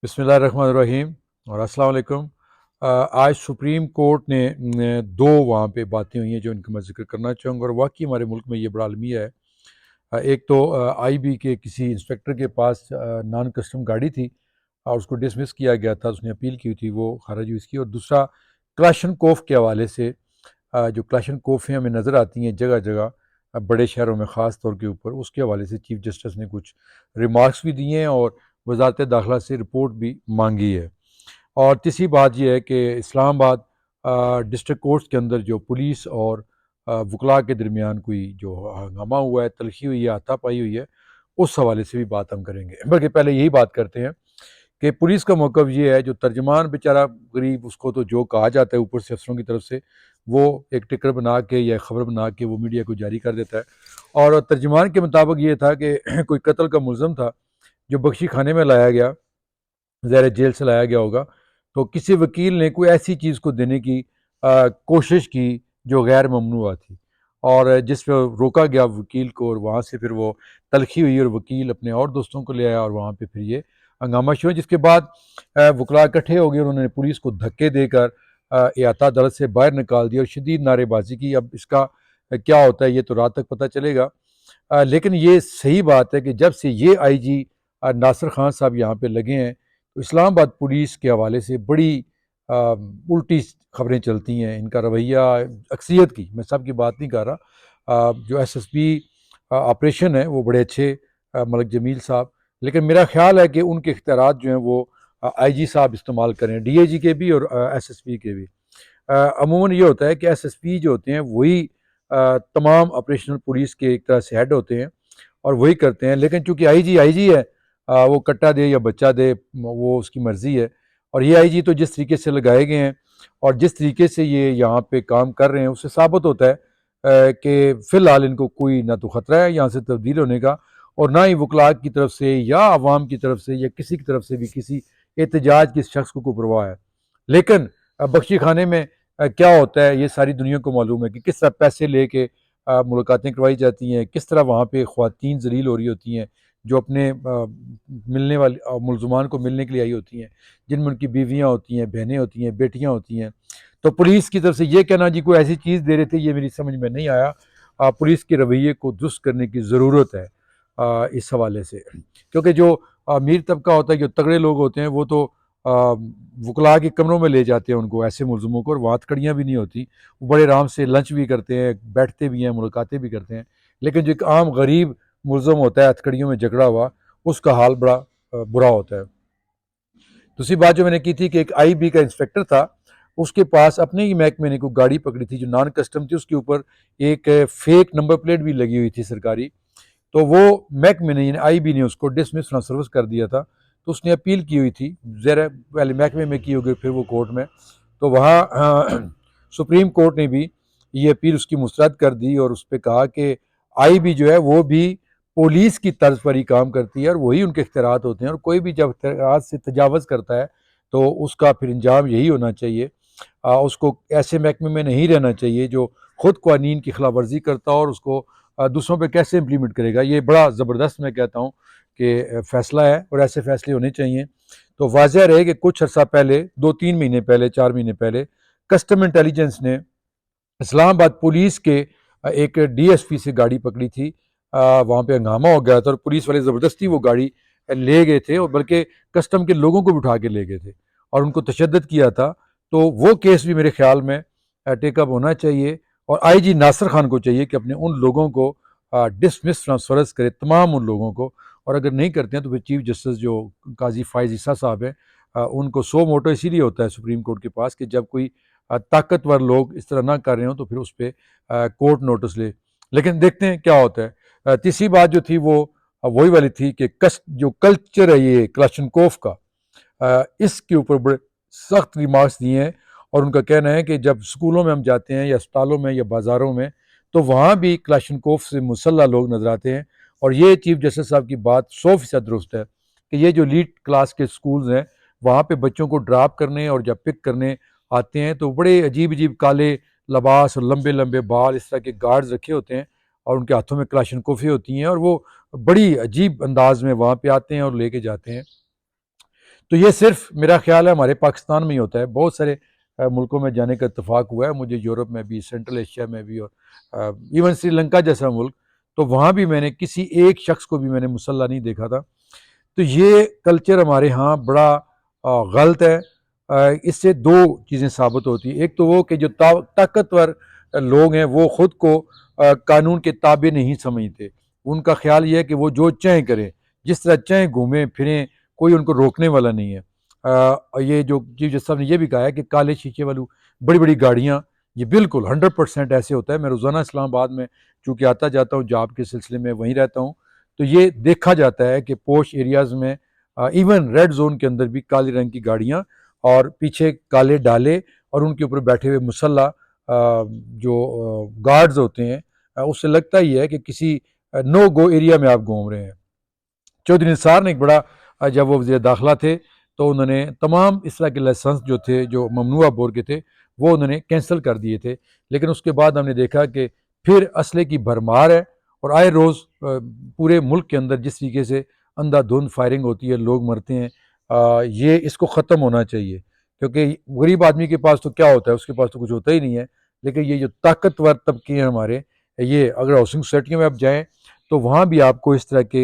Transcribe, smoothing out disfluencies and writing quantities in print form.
بسم اللہ الرحمن الرحیم اور السلام علیکم۔ آج سپریم کورٹ نے دو وہاں پہ باتیں ہوئی ہیں جو ان کا میں ذکر کرنا چاہوں گا، اور واقعی ہمارے ملک میں یہ بڑا المیہ ہے۔ ایک تو آئی بی کے کسی انسپیکٹر کے پاس نان کسٹم گاڑی تھی اور اس کو ڈسمس کیا گیا تھا، اس نے اپیل کی تھی، وہ خارج ہوئی اس کی۔ اور دوسرا کلاشن کوف کے حوالے سے، جو کلاشن کوفیں ہمیں نظر آتی ہیں جگہ جگہ بڑے شہروں میں خاص طور کے اوپر، اس کے حوالے سے چیف جسٹس نے کچھ ریمارکس بھی دیے ہیں اور وزارت داخلہ سے رپورٹ بھی مانگی ہے۔ اور تیسری بات یہ ہے کہ اسلام آباد ڈسٹرکٹ کورٹس کے اندر جو پولیس اور وکلاء کے درمیان کوئی جو ہنگامہ ہوا ہے، تلخی ہوئی ہے، ہاتھا پائی ہوئی ہے، اس حوالے سے بھی بات ہم کریں گے۔ بلکہ پہلے یہی بات کرتے ہیں کہ پولیس کا موقف یہ ہے، جو ترجمان بیچارہ غریب، اس کو تو جو کہا جاتا ہے اوپر سے افسروں کی طرف سے، وہ ایک ٹکر بنا کے یا خبر بنا کے وہ میڈیا کو جاری کر دیتا ہے۔ اور ترجمان کے مطابق یہ تھا کہ کوئی قتل کا ملزم تھا جو بخشی خانے میں لایا گیا، زیر جیل سے لایا گیا ہوگا، تو کسی وکیل نے کوئی ایسی چیز کو دینے کی کوشش کی جو غیر ممنوعہ تھی، اور جس پہ روکا گیا وکیل کو، اور وہاں سے پھر وہ تلخی ہوئی اور وکیل اپنے اور دوستوں کو لے آیا اور وہاں پہ پھر یہ ہنگامہ شروع، جس کے بعد وکلاء اکٹھے ہو گئے، انہوں نے پولیس کو دھکے دے کر احاطہ عدالت سے باہر نکال دیا اور شدید نعرے بازی کی۔ اب اس کا کیا ہوتا ہے یہ تو رات تک پتہ چلے گا، لیکن یہ صحیح بات ہے کہ جب سے یہ آئی جی ناصر خان صاحب یہاں پہ لگے ہیں، تو اسلام آباد پولیس کے حوالے سے بڑی الٹی خبریں چلتی ہیں۔ ان کا رویہ اکثریت کی، میں سب کی بات نہیں کر رہا، جو ایس ایس پی آپریشن ہے وہ بڑے اچھے ملک جمیل صاحب، لیکن میرا خیال ہے کہ ان کے اختیارات جو ہیں وہ آئی جی صاحب استعمال کریں، ڈی اے جی کے بھی اور ایس ایس پی کے بھی۔ عموماً یہ ہوتا ہے کہ ایس ایس پی جو ہوتے ہیں وہی تمام آپریشنل پولیس کے ایک طرح سے ہیڈ ہوتے ہیں اور وہی کرتے ہیں، لیکن چونکہ آئی جی ہے، وہ کٹا دے یا بچہ دے وہ اس کی مرضی ہے۔ اور یہ آئی جی تو جس طریقے سے لگائے گئے ہیں اور جس طریقے سے یہ یہاں پہ کام کر رہے ہیں، اس سے ثابت ہوتا ہے کہ فی الحال ان کو کوئی نہ تو خطرہ ہے یہاں سے تبدیل ہونے کا، اور نہ ہی وکلاء کی طرف سے یا عوام کی طرف سے یا کسی کی طرف سے بھی کسی احتجاج کے شخص کو کوئی پرواہ ہے۔ لیکن بخشی خانے میں کیا ہوتا ہے یہ ساری دنیا کو معلوم ہے کہ کس طرح پیسے لے کے ملاقاتیں کروائی جاتی ہیں، کس طرح وہاں پہ خواتین ذلیل ہو رہی ہوتی ہیں جو اپنے ملنے والے ملزمان کو ملنے کے لیے آئی ہوتی ہیں، جن میں ان کی بیویاں ہوتی ہیں، بہنیں ہوتی ہیں، بیٹیاں ہوتی ہیں۔ تو پولیس کی طرف سے یہ کہنا جی کوئی ایسی چیز دے رہے تھے، یہ میری سمجھ میں نہیں آیا۔ پولیس کے رویے کو درست کرنے کی ضرورت ہے اس حوالے سے، کیونکہ جو امیر طبقہ ہوتا ہے، جو تگڑے لوگ ہوتے ہیں، وہ تو وکلاء کے کمروں میں لے جاتے ہیں ان کو، ایسے ملزموں کو، اور وہاں ہتھکڑیاں بھی نہیں ہوتی، وہ بڑے آرام سے لنچ بھی کرتے ہیں، بیٹھتے بھی ہیں، ملاقاتیں بھی کرتے ہیں۔ لیکن جو ایک عام غریب ملزم ہوتا ہے ہتھکڑیوں میں جکڑا ہوا، اس کا حال بڑا برا ہوتا ہے۔ دوسری بات جو میں نے کی تھی کہ ایک آئی بی کا انسپیکٹر تھا، اس کے پاس اپنے ہی محکمے نے کوئی گاڑی پکڑی تھی جو نان کسٹم تھی، اس کے اوپر ایک فیک نمبر پلیٹ بھی لگی ہوئی تھی سرکاری، تو وہ محکمے نے یعنی آئی بی نے اس کو ڈسمس فرام سروس کر دیا تھا۔ تو اس نے اپیل کی ہوئی تھی، زیر پہلے محکمے میں کی ہوگی پھر وہ کورٹ میں، تو وہاں سپریم کورٹ نے بھی یہ اپیل اس کی مسترد کر دی اور اس پہ کہا کہ آئی بی جو ہے وہ بھی پولیس کی طرز پر ہی کام کرتی ہے اور وہی ان کے اختیارات ہوتے ہیں، اور کوئی بھی جب اختیارات سے تجاوز کرتا ہے تو اس کا پھر انجام یہی ہونا چاہیے۔ اس کو ایسے محکمے میں نہیں رہنا چاہیے جو خود قوانین کی خلاف ورزی کرتا اور اس کو دوسروں پہ کیسے امپلیمنٹ کرے گا۔ یہ بڑا زبردست میں کہتا ہوں کہ فیصلہ ہے، اور ایسے فیصلے ہونے چاہیے۔ تو واضح رہے کہ کچھ عرصہ پہلے، 2-3 مہینے پہلے، 4 مہینے پہلے، کسٹم انٹیلیجنس نے اسلام آباد پولیس کے ایک ڈی ایس پی سے گاڑی پکڑی تھی، وہاں پہ ہنگامہ ہو گیا تھا اور پولیس والے زبردستی وہ گاڑی لے گئے تھے، اور بلکہ کسٹم کے لوگوں کو بٹھا کے لے گئے تھے اور ان کو تشدد کیا تھا۔ تو وہ کیس بھی میرے خیال میں ٹیک اپ ہونا چاہیے، اور آئی جی ناصر خان کو چاہیے کہ اپنے ان لوگوں کو ڈسمس ٹرانسفرنس کرے، تمام ان لوگوں کو، اور اگر نہیں کرتے ہیں تو پھر چیف جسٹس جو قاضی فائز عیسیٰ صاحب ہیں، ان کو سو موٹو اسی لیے ہوتا ہے سپریم کورٹ کے پاس کہ جب کوئی طاقتور لوگ اس طرح نہ کر رہے ہوں تو پھر اس پہ کورٹ نوٹس لے۔ لیکن دیکھتے ہیں کیا ہوتا ہے۔ تیسری بات جو تھی وہ وہی والی تھی کہ جو کلچر ہے یہ کلاشنکوف کا، اس کے اوپر بڑے سخت ریمارکس دیے ہیں، اور ان کا کہنا ہے کہ جب اسکولوں میں ہم جاتے ہیں یا اسپتالوں میں یا بازاروں میں تو وہاں بھی کلاشنکوف سے مسلح لوگ نظر آتے ہیں، اور یہ چیف جسٹس صاحب کی بات 100% درست ہے کہ یہ جو لیڈ کلاس کے اسکولز ہیں وہاں پہ بچوں کو ڈراپ کرنے اور جب پک کرنے آتے ہیں تو بڑے عجیب عجیب کالے لباس اور لمبے لمبے بال اس طرح کے گارڈز رکھے ہوتے ہیں، اور ان کے ہاتھوں میں کلاشنکوفیں ہوتی ہیں، اور وہ بڑی عجیب انداز میں وہاں پہ آتے ہیں اور لے کے جاتے ہیں۔ تو یہ صرف میرا خیال ہے ہمارے پاکستان میں ہی ہوتا ہے، بہت سارے ملکوں میں جانے کا اتفاق ہوا ہے مجھے، یورپ میں بھی، سینٹرل ایشیا میں بھی، اور ایون سری لنکا جیسا ملک، تو وہاں بھی میں نے کسی ایک شخص کو بھی میں نے مسلح نہیں دیکھا تھا۔ تو یہ کلچر ہمارے ہاں بڑا غلط ہے۔ اس سے دو چیزیں ثابت ہوتی ہیں، ایک تو وہ کہ جو طاقتور لوگ ہیں وہ خود کو قانون کے تابع نہیں سمجھتے، ان کا خیال یہ ہے کہ وہ جو چاہیں کریں، جس طرح چاہیں گھومیں پھریں، کوئی ان کو روکنے والا نہیں ہے۔ یہ جو چیف جسٹس صاحب نے یہ بھی کہا ہے کہ کالے شیشے والی بڑی بڑی گاڑیاں، یہ بالکل 100% ایسے ہوتا ہے۔ میں روزانہ اسلام آباد میں چونکہ آتا جاتا ہوں جاب کے سلسلے میں، وہیں رہتا ہوں، تو یہ دیکھا جاتا ہے کہ پوش ایریاز میں ایون ریڈ زون کے اندر بھی کالے رنگ کی گاڑیاں اور پیچھے کالے ڈالے، اور ان کے اوپر بیٹھے ہوئے مسلح جو گارڈز ہوتے ہیں، اس سے لگتا ہی ہے کہ کسی نو گو ایریا میں آپ گھوم رہے ہیں۔ چودھری نثار نے ایک بڑا جب وہ وزیر داخلہ تھے تو انہوں نے تمام اس طرح کے لائسنس جو تھے جو ممنوعہ بور کے تھے وہ انہوں نے کینسل کر دیے تھے، لیکن اس کے بعد ہم نے دیکھا کہ پھر اسلحے کی بھرمار ہے، اور آئے روز پورے ملک کے اندر جس طریقے سے اندھا دھند فائرنگ ہوتی ہے، لوگ مرتے ہیں، یہ اس کو ختم ہونا چاہیے، کیونکہ غریب آدمی کے پاس تو کیا ہوتا ہے، اس کے پاس تو کچھ ہوتا ہی نہیں ہے، لیکن یہ جو طاقتور طبقے ہیں ہمارے، یہ اگر ہاؤسنگ سوسائٹیوں میں آپ جائیں تو وہاں بھی آپ کو اس طرح کے